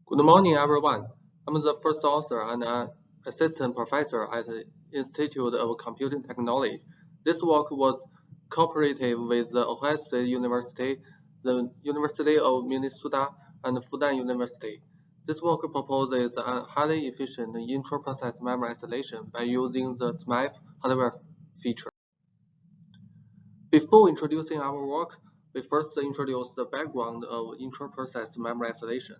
Good morning, everyone. I'm the first author and an assistant professor at the Institute of Computing Technology. This work was cooperative with the Ohio State University, the University of Minnesota, and Fudan University. This work proposes a highly efficient intra-process memory isolation by using the SMAP hardware feature. Before introducing our work, we first introduce the background of intra-process memory isolation.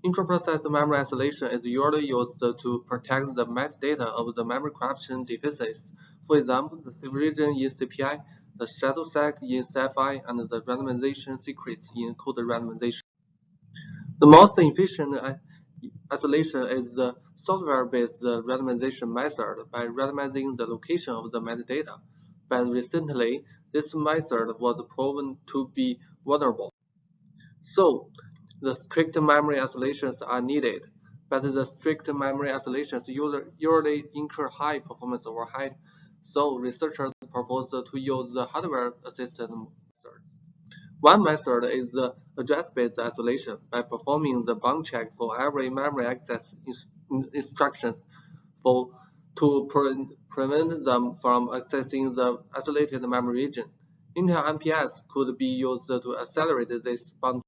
Intra-process memory isolation is usually used to protect the metadata of the memory corruption devices. For example, the safe region in CPI, the shadow stack in CFI, and the randomization secrets in code randomization. The most efficient isolation is the software-based randomization method by randomizing the location of the metadata. But recently, this method was proven to be vulnerable. So, the strict memory isolations are needed, but the strict memory isolations usually incur high performance overhead. So, researchers propose to use the hardware-assisted methods. One method is the address-based isolation by performing the bound check for every memory access instructions to prevent them from accessing the isolated memory region. Intel MPS could be used to accelerate this bound checking.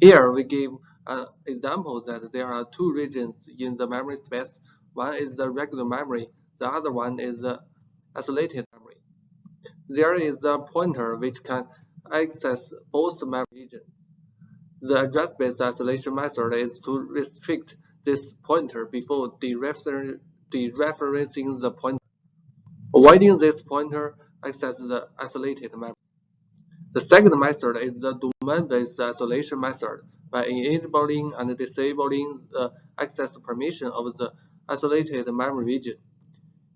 Here we give an example that there are two regions in the memory space. One is the regular memory, the other one is the isolated memory. There is a pointer which can access both memory regions. The address-based isolation method is to restrict this pointer before dereferencing the pointer. Avoiding this pointer accesses the isolated memory. The second method is the domain-based isolation method by enabling and disabling the access permission of the isolated memory region.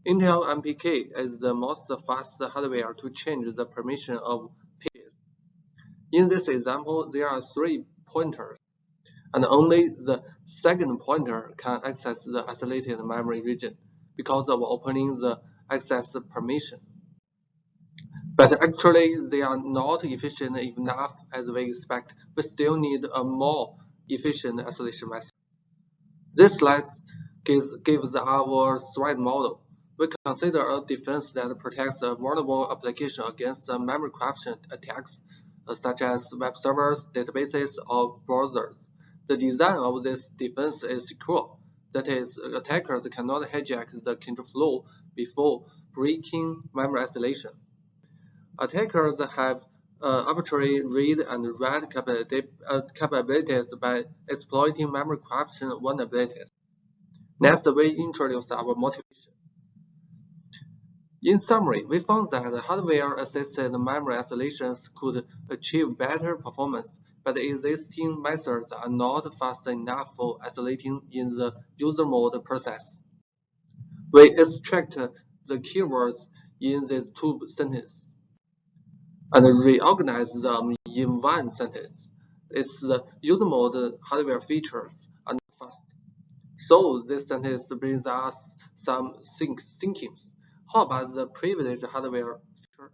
Intel MPK is the most fast hardware to change the permission of pages. In this example, there are three pointers, and only the second pointer can access the isolated memory region because of opening the access permission. But actually, they are not efficient enough as we expect. We still need a more efficient isolation method. This slide gives our threat model. We consider a defense that protects a vulnerable application against memory corruption attacks, such as web servers, databases, or browsers. The design of this defense is secure. That is, attackers cannot hijack the control flow before breaking memory isolation. Attackers have arbitrary read and write capabilities by exploiting memory corruption vulnerabilities. Next, we introduce our motivation. In summary, we found that hardware-assisted memory isolations could achieve better performance, but existing methods are not fast enough for isolating in the user mode process. We extract the keywords in these two sentences and reorganize them in one sentence. It's the user mode hardware features are not fast. So this sentence brings us some thinking. How about the privileged hardware feature?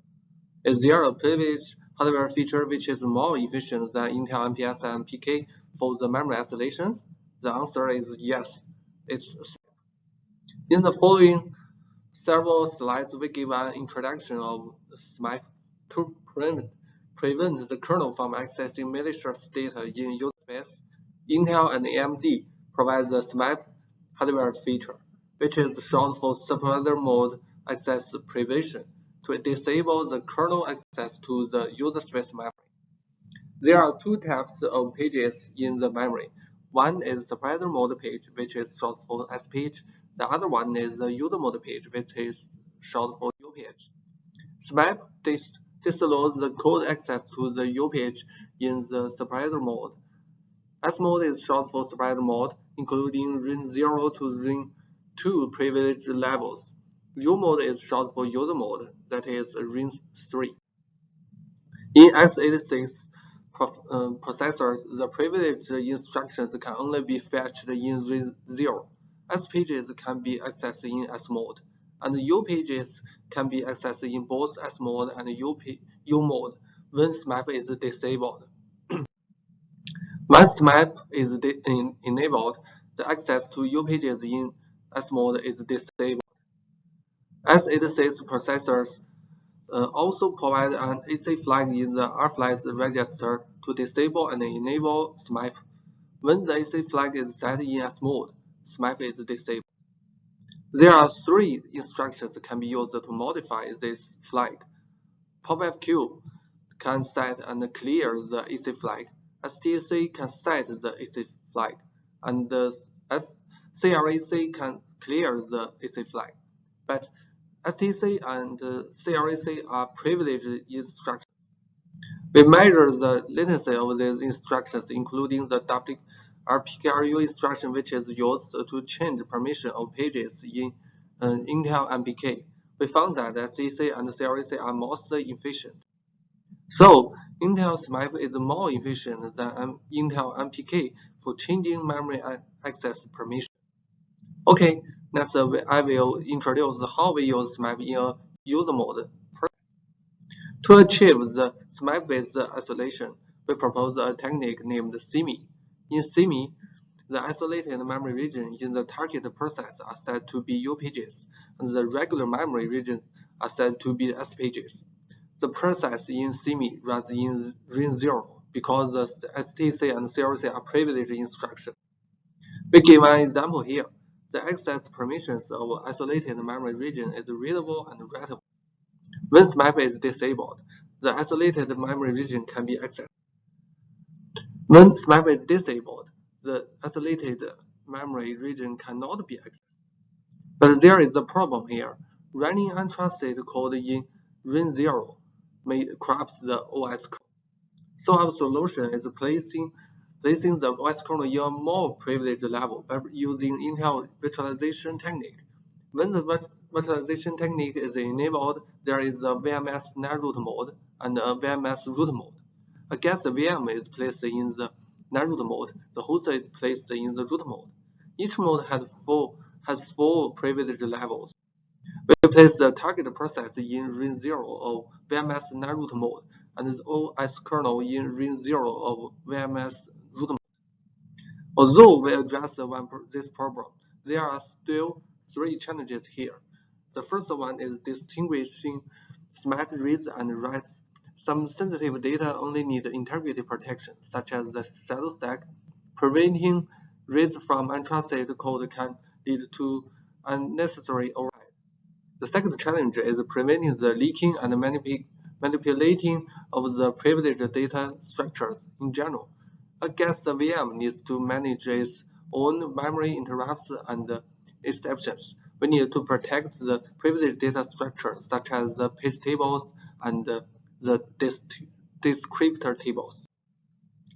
Is there a privileged hardware feature which is more efficient than Intel MPS and PK for the memory isolation? The answer is yes. It's in the following several slides, we give an introduction of SMAP to prevent the kernel from accessing malicious data in user space. Intel and AMD provide the SMAP hardware feature, which is short for supervisor mode access prevention, to disable the kernel access to the user space memory. There are two types of pages in the memory. One is supervisor mode page, which is short for SPage. The other one is the user mode page, which is short for UPage. SMAP disallows the code access to the UPage in the supervisor mode. S mode is short for supervisor mode, including range 0 to range 2 privilege levels. U mode is short for user mode, that is range 3. In x86 processors, the privileged instructions can only be fetched in range 0. S pages can be accessed in S mode, and U pages can be accessed in both S mode and U mode when SMAP is disabled. Once SMAP is enabled, the access to U pages in S mode is disabled. x86 processors also provide an AC flag in the rFlags register to disable and enable SMAP. When the AC flag is set in S mode, SMAP is disabled. There are three instructions that can be used to modify this flag. PopFQ can set and clear the AC flag. STC can set the AC flag, and the CRAC can clear the AC flag. But STC and CRAC are privileged instructions. We measure the latency of these instructions, including the WRPKRU instruction, which is used to change permission of pages in Intel MPK. We found that STC and CRAC are most efficient. So, Intel SMAP is more efficient than Intel MPK for changing memory access permission. Okay, next I will introduce how we use SMAP in a user mode. To achieve the SMAP-based isolation, we propose a technique named SEIMI. In SEIMI, the isolated memory region in the target process are set to be U pages, and the regular memory regions are set to be S pages. The process in SEIMI runs in ring 0 because the STC and CRC are privileged instructions. We give an example here. The access permissions of isolated memory region is readable and writable. When SMAP is disabled, the isolated memory region can be accessed. When SMAP is disabled, the isolated memory region cannot be accessed. But there is a problem here. Running untrusted code in ring 0 may corrupt the OS kernel. So our solution is placing the OS kernel in a more privileged level by using Intel virtualization technique. When the virtualization technique is enabled, there is a VMS non-root mode and a VMS root mode. A guest VM is placed in the non-root mode. The host is placed in the root mode. Each mode has four privilege levels. We place the target process in ring 0 of VMS non-root mode and the OS kernel in ring 0 of VMS root mode. Although we address this problem, there are still three challenges here. The first one is distinguishing SMAP reads and writes. Some sensitive data only need integrity protection, such as the shadow stack. Preventing reads from untrusted code can lead to unnecessary override. The second challenge is preventing the leaking and manipulating of the privileged data structures in general. A guest VM needs to manage its own memory interrupts and exceptions. We need to protect the privileged data structures such as the page tables and the descriptor tables.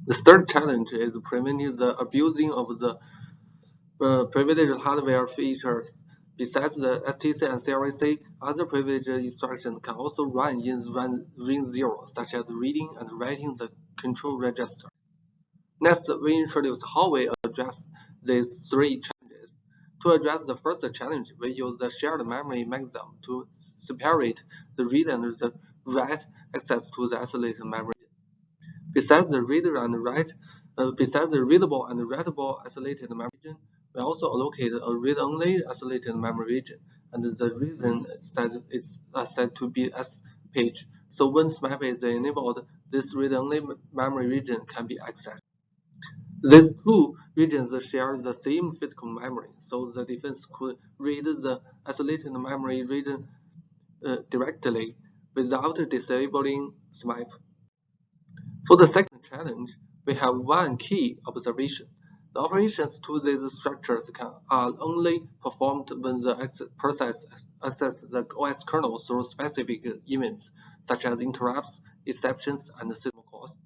The third challenge is preventing the abusing of the privileged hardware features. Besides the STC and CRC, other privileged instructions can also run in ring 0, such as reading and writing the control register. Next, we introduce how we address these three challenges. To address the first challenge, we use the shared memory mechanism to separate the read and the write access to the isolated memory. Besides the reader and write, besides the readable and writable isolated memory region, we also allocate a read-only isolated memory region, and the region is set to be S page. So when SMAP is enabled, this read-only memory region can be accessed. These two regions share the same physical memory, so the defense could read the isolated memory region directly without disabling SMAP. For the second challenge, we have one key observation. The operations to these structures are only performed when the process accesses the OS kernel through specific events, such as interrupts, exceptions, and system calls.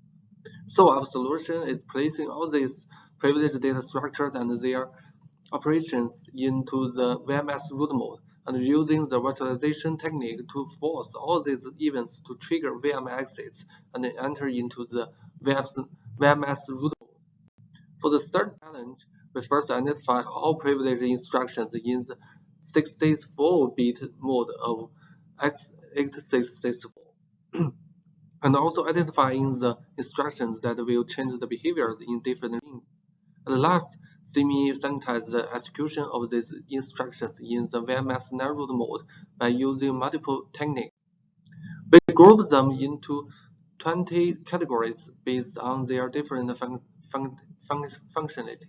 So our solution is placing all these privileged data structures and their operations into the VMS root mode and using the virtualization technique to force all these events to trigger VM access and enter into the VMS root mode. For the third challenge, we first identify all privileged instructions in the 64-bit mode of x8664. and also identifying the instructions that will change the behaviors in different links. And last, SEIMI sanitizes the execution of these instructions in the VMS narrowed mode by using multiple techniques. We group them into 20 categories based on their different functionality.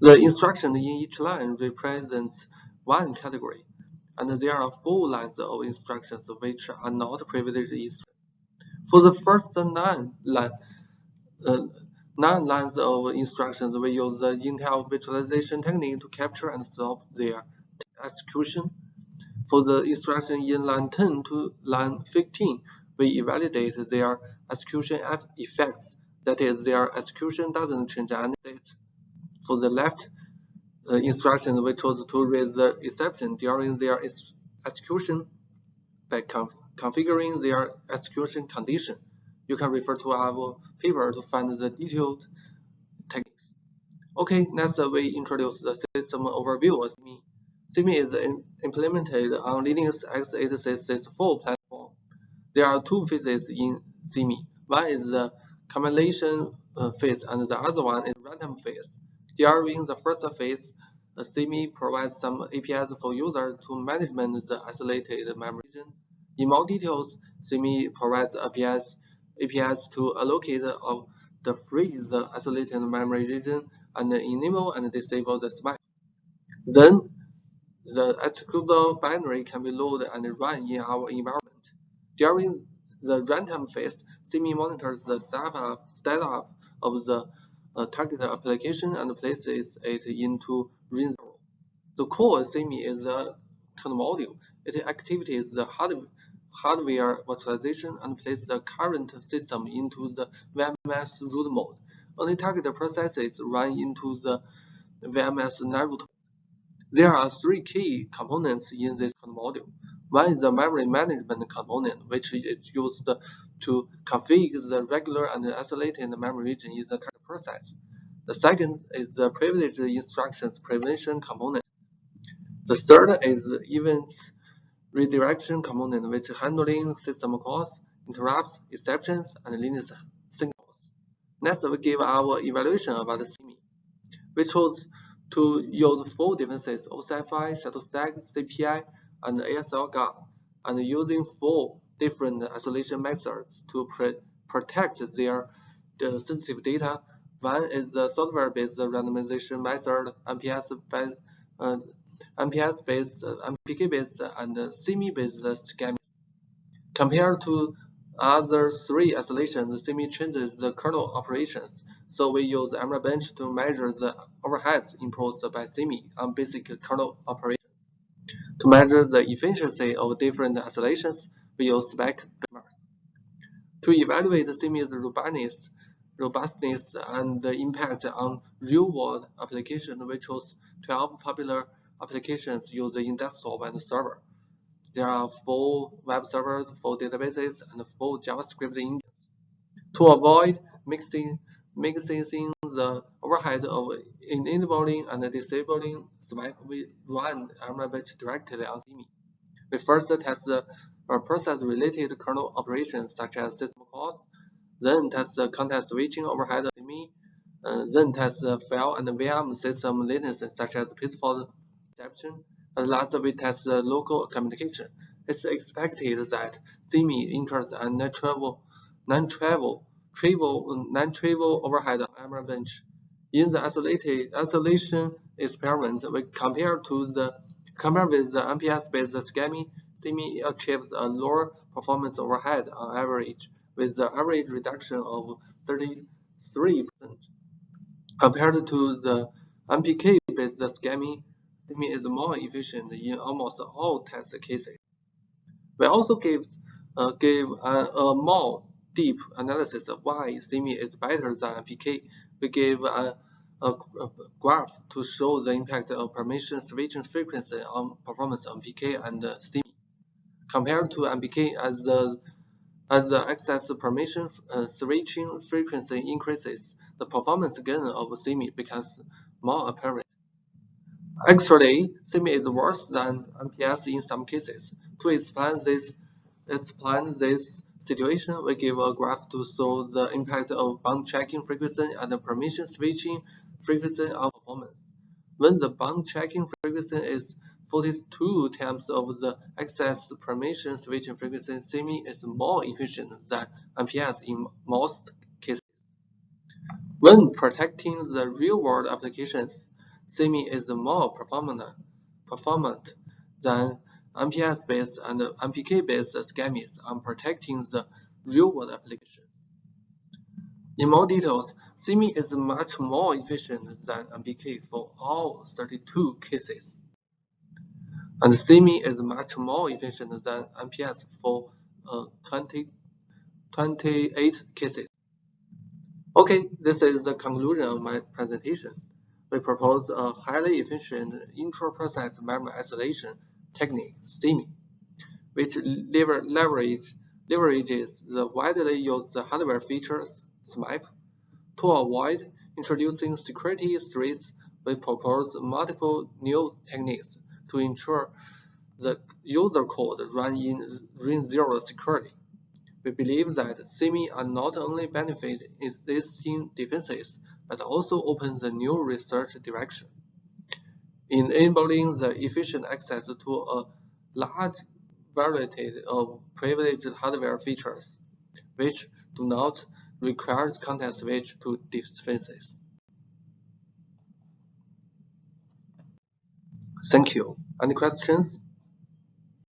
The instruction in each line represents one category, and there are 4 lines of instructions which are not privileged instructions. For the first 9 lines of instructions, we use the Intel visualization technique to capture and stop their execution. For the instruction in line 10 to line 15, we evaluate their execution effects, that is, their execution doesn't change any state. For the left instruction, we chose to raise the exception during their execution by configuring their execution condition. You can refer to our paper to find the detailed techniques. Okay, next we introduce the system overview of SEIMI. SEIMI is implemented on Linux x86-64 platform. There are 2 phases in SEIMI. One is the compilation phase, and the other one is runtime phase. During the first phase, SEIMI provides some APIs for users to manage the isolated memory region. In more details, SEIMI provides APIs to allocate or freeze the isolated memory region and enable and disable the SMAP. Then, the executable binary can be loaded and run in our environment. During the runtime phase, SEIMI monitors the startup of the target application and places it into ring 0. The core SEIMI is the kernel module. It activates the hardware virtualization and places the current system into the VMS root mode. Only target processes run into the VMS narrowed. There are 3 key components in this kernel module. One is the memory management component, which is used to configure the regular and isolated memory region in the target process. The second is the privileged instructions prevention component. The third is the events redirection component, which handling system calls, interrupts, exceptions, and Linux signals. Next, we give our evaluation about the SEIMI. We chose to use 4 defenses: OCFI, shadow stack, CPI, and ASL guard, and using 4 different isolation methods to protect their sensitive data. One is the software-based randomization method, MPS-based, MPK-based, and SEIMI-based scamming. Compared to other 3 isolations, SEIMI changes the kernel operations. So we use Macrobenchmark to measure the overheads imposed by SEIMI on basic kernel operations. To measure the efficiency of different isolations, we use SMAP-Benchmark. To evaluate SEIMI's robustness and the impact on real-world applications, we chose 12 popular applications used in desktop and server. There are 4 web servers, 4 databases, and 4 JavaScript engines. To avoid mixing the overhead of enabling and disabling SMAP, we run Macrobenchmark directly on SEIMI. We first test the process-related kernel operations such as system calls, then test the context switching overhead of SEIMI, then test the file and VM system latency such as peaceful exception, and last we test the local communication. It's expected that SEIMI incurs a non-trivial overhead on Macrobenchmark. In the isolation experiment, we compare with the MPS-based scamming, SEIMI achieves a lower performance overhead on average, with the average reduction of 33%. Compared to the MPK-based scamming, SEIMI is more efficient in almost all test cases. We also gave a more deep analysis of why SEIMI is better than MPK. We gave a graph to show the impact of permission switching frequency on performance of MPK and SEIMI. Compared to MPK, as the access permission switching frequency increases, the performance gain of SEIMI becomes more apparent. Actually, SEIMI is worse than MPS in some cases. To explain this, situation, we give a graph to show the impact of bound checking frequency and the permission switching frequency on performance. When the bound checking frequency is 42 times of the excess permission switching frequency, SEIMI is more efficient than MPS in most cases. When protecting the real-world applications, SEIMI is more performant than MPS-based and MPK-based schemes on protecting the real-world applications. In more details, SEIMI is much more efficient than MPK for all 32 cases, and SEIMI is much more efficient than MPS for 28 cases. Okay, this is the conclusion of my presentation. We propose a highly efficient intra-process memory isolation technique, SEIMI, which leverages the widely used hardware features SMAP. To avoid introducing security threats, we propose multiple new techniques to ensure the user code runs in ring zero security. We believe that SEIMI are not only benefit existing defenses, but also open the new research direction, enabling the efficient access to a large variety of privileged hardware features, which do not require context switch to defenses. Thank you. Any questions?